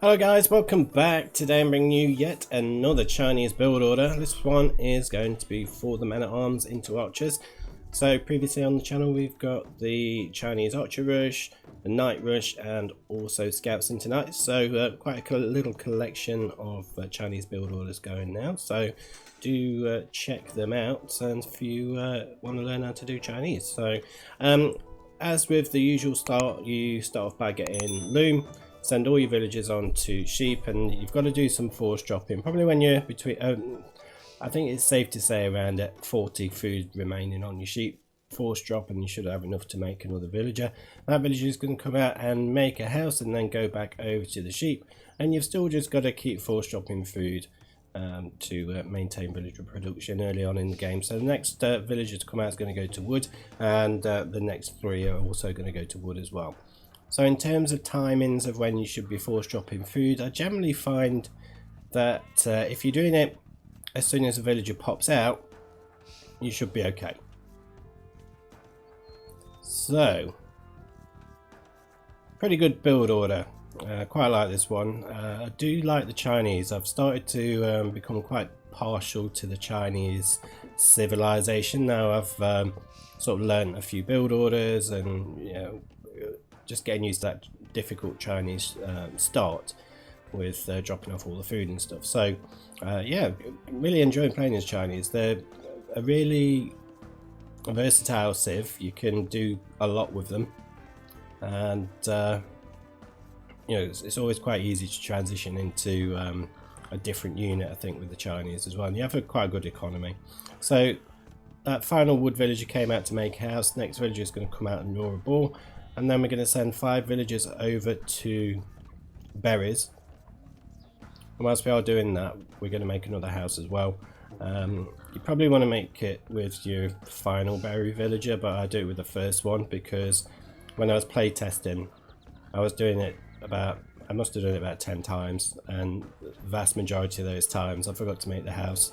Hello guys, welcome back. Today I'm bringing you yet another Chinese build order. This one is going to be for the men-at-arms into archers. So previously on the channel we've got the Chinese archer rush, the knight rush and also scouts into knights. So quite a little collection of Chinese build orders going now. So do check them out and if you want to learn how to do Chinese. So as with the usual start, you start off by getting loom. Send all your villagers on to sheep, and you've got to do some force dropping. Probably when you're between, I think it's safe to say around 40 food remaining on your sheep. Force drop, and you should have enough to make another villager. That villager is going to come out and make a house, and then go back over to the sheep. And you've still just got to keep force dropping food to maintain villager production early on in the game. So the next villager to come out is going to go to wood, and the next 3 are also going to go to wood as well. So in terms of timings of when you should be force dropping food, I generally find that if you're doing it as soon as a villager pops out, you should be okay. So, pretty good build order. Quite like this one. I do like the Chinese. I've started to become quite partial to the Chinese civilization. Now I've sort of learned a few build orders and, you know, just getting used to that difficult Chinese start with dropping off all the food and stuff. So yeah, really enjoying playing as Chinese. They're a really versatile civ. You can do a lot with them, and you know, it's always quite easy to transition into a different unit, I think, with the Chinese as well. And you have quite a good economy. So that final wood villager came out to make a house. Next villager is going to come out and draw a ball. And then we're going to send 5 villagers over to berries. And whilst we are doing that, we're going to make another house as well. You probably want to make it with your final berry villager, but I do it with the first one because when I was play testing, I was doing it I must have done it about 10 times, and the vast majority of those times I forgot to make the house.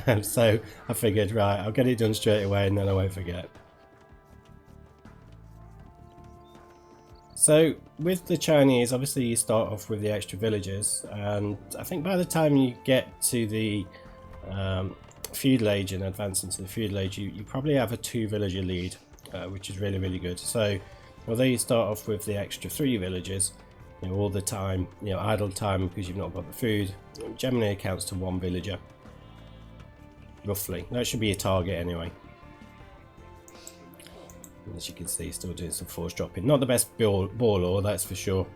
And so I figured, right, I'll get it done straight away and then I won't forget. So with the Chinese, obviously you start off with the extra villagers, and I think by the time you get to the feudal age and advance into the feudal age, you probably have a 2 villager lead, which is really good. So although you start off with the extra 3 villagers, you know, all the time, you know, idle time because you've not got the food, it generally accounts to 1 villager, roughly. That should be your target anyway. As you can see, still doing some force dropping. Not the best ball lore, that's for sure.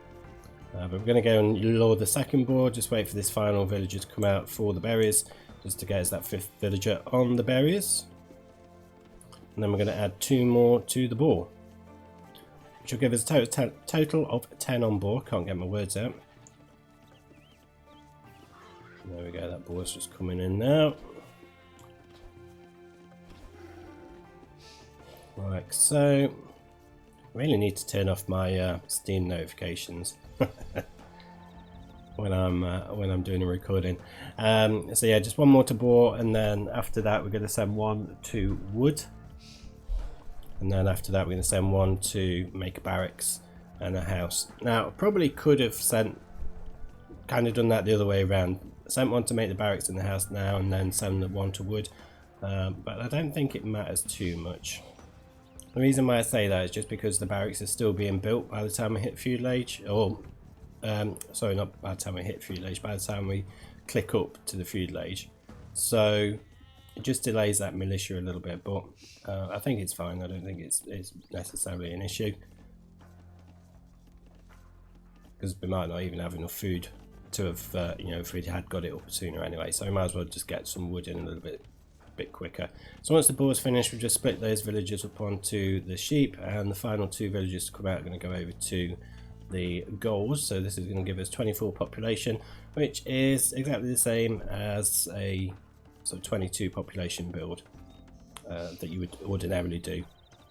But we're going to go and lure the second board. Just wait for this final villager to come out for the berries, just to get us that 5th villager on the berries. And then we're going to add 2 more to the boar, which will give us a total of 10 on board. Can't get my words out. There we go, that boar's just coming in now. Like so. Really need to turn off my Steam notifications when I'm doing a recording. So yeah, just 1 more to bore, and then after that we're going to send 1 to wood, and then after that we're going to send 1 to make barracks and a house. Now I probably could have done that the other way around. Sent 1 to make the barracks and the house now, and then send the 1 to wood. But I don't think it matters too much. The reason why I say that is just because the barracks are still being built by the time I hit feudal age, or sorry, not by the time I hit feudal age, by the time we click up to the feudal age. So it just delays that militia a little bit, but I think it's fine. I don't think it's necessarily an issue, because we might not even have enough food to have, you know, if we had got it up sooner anyway. So we might as well just get some wood in a little bit quicker. So once the boar's finished, we've just split those villagers up onto the sheep, and the final 2 villagers to come out are going to go over to the goals. So this is going to give us 24 population, which is exactly the same as a sort of 22 population build that you would ordinarily do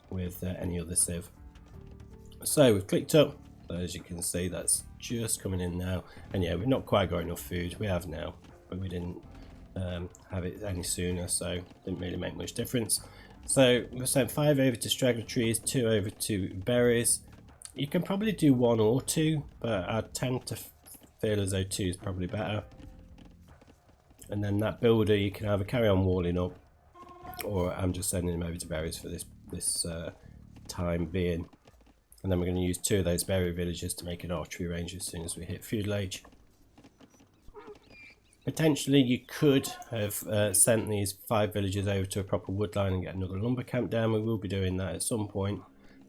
with any other civ. So we've clicked up, as you can see that's just coming in now, and yeah, we've not quite got enough food. We have now, but we didn't have it any sooner, so didn't really make much difference. So we'll send 5 over to straggler trees, 2 over to berries. You can probably do 1 or 2, but I tend to feel as though 2 is probably better. And then that builder, you can either carry on walling up, or I'm just sending him over to berries for this time being. And then we're going to use 2 of those berry villagers to make an archery range as soon as we hit feudal age. Potentially you could have sent these 5 villagers over to a proper woodline and get another lumber camp down. We will be doing that at some point,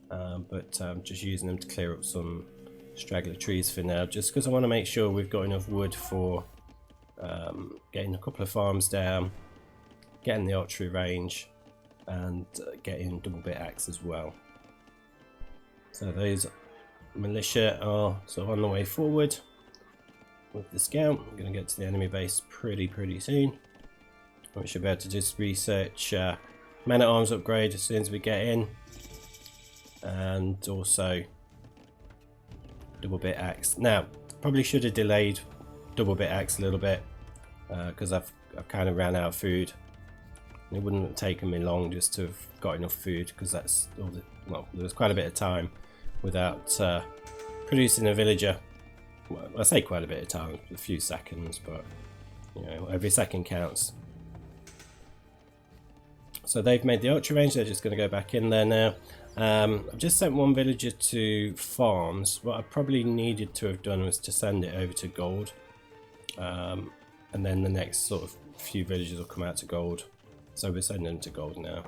but I'm just using them to clear up some straggler trees for now, just because I want to make sure we've got enough wood for getting a couple of farms down, getting the archery range, and getting double bit axe as well. So those militia are sort of on the way forward with the scout. I'm going to get to the enemy base pretty soon. We should be able to just research men at arms upgrade as soon as we get in, and also double bit axe. Now, probably should have delayed double bit axe a little bit because I've kind of ran out of food. It wouldn't have taken me long just to have got enough food, because that's all the, well, there was quite a bit of time without producing a villager. Well, I say quite a bit of time, a few seconds, but you know, every second counts. So they've made the archery range, they're just going to go back in there now. I've just sent 1 villager to farms. What I probably needed to have done was to send it over to gold, and then the next sort of few villagers will come out to gold. So we're sending them to gold now.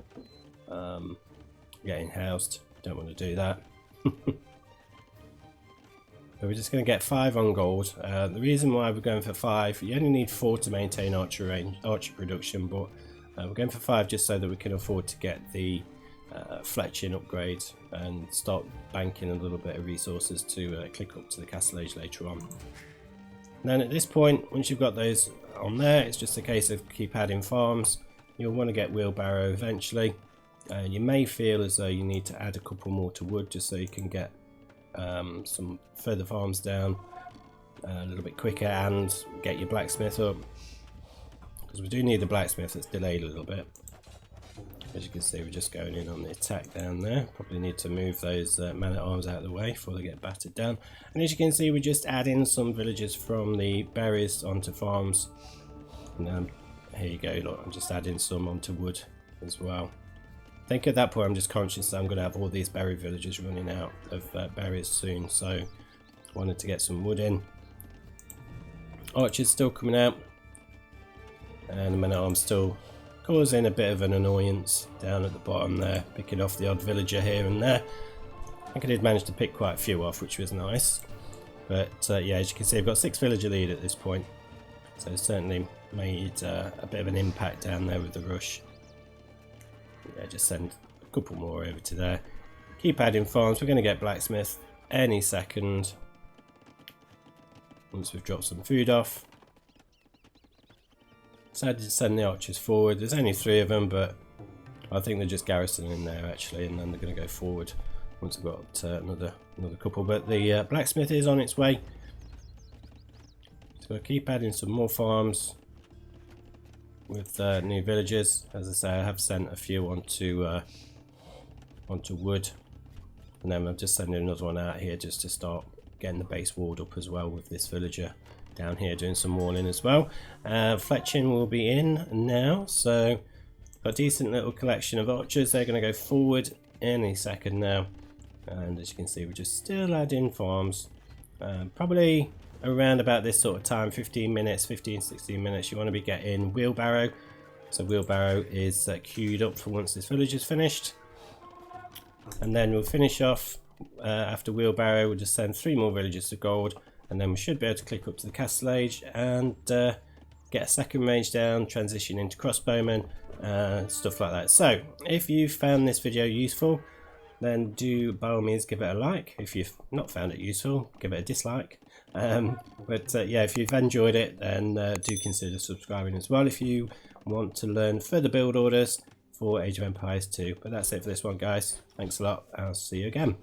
Getting housed, don't want to do that. But we're just going to get 5 on gold. The reason why we're going for 5, you only need 4 to maintain archery production, but we're going for 5 just so that we can afford to get the fletching upgrade and start banking a little bit of resources to click up to the castle age later on. And then at this point, once you've got those on there, it's just a case of keep adding farms. You'll want to get wheelbarrow eventually. You may feel as though you need to add a couple more to wood just so you can get some further farms down a little bit quicker and get your blacksmith up, because we do need the blacksmith. That's delayed a little bit. As you can see, we're just going in on the attack down there. Probably need to move those men at arms out of the way before they get battered down. And as you can see, we're just adding some villagers from the berries onto farms. And here you go, look, I'm just adding some onto wood as well. I think at that point I'm just conscious that I'm going to have all these berry villagers running out of berries soon, so I wanted to get some wood in. Archers still coming out, and the men at arms still causing a bit of an annoyance down at the bottom there, picking off the odd villager here and there. I think I did manage to pick quite a few off, which was nice. But yeah, as you can see, I've got 6 villager lead at this point, so certainly made a bit of an impact down there with the rush. Yeah, just send a couple more over to there. Keep adding farms. We're going to get blacksmith any second once we've dropped some food off. Decided to send the archers forward. There's only 3 of them, but I think they're just garrisoning in there actually, and then they're going to go forward once we've got another couple. But the blacksmith is on its way, so I'll keep adding some more farms with new villagers. As I say, I have sent a few onto wood, and then I'm just sending another one out here just to start getting the base walled up as well with this villager down here doing some walling as well. Fletching will be in now, so got a decent little collection of archers. They're going to go forward any second now, and as you can see, we're just still adding farms. Probably around about this sort of time, 15 minutes, 15-16 minutes, you want to be getting wheelbarrow. So wheelbarrow is queued up for once this village is finished, and then we'll finish off after wheelbarrow. We'll just send 3 more villagers to gold, and then we should be able to click up to the castle age and get a second range down, transition into crossbowmen, stuff like that. So if you found this video useful, then do by all means give it a like. If you've not found it useful, give it a dislike. Yeah, if you've enjoyed it, then do consider subscribing as well if you want to learn further build orders for Age of Empires 2. But that's it for this one, guys. Thanks a lot. I'll see you again.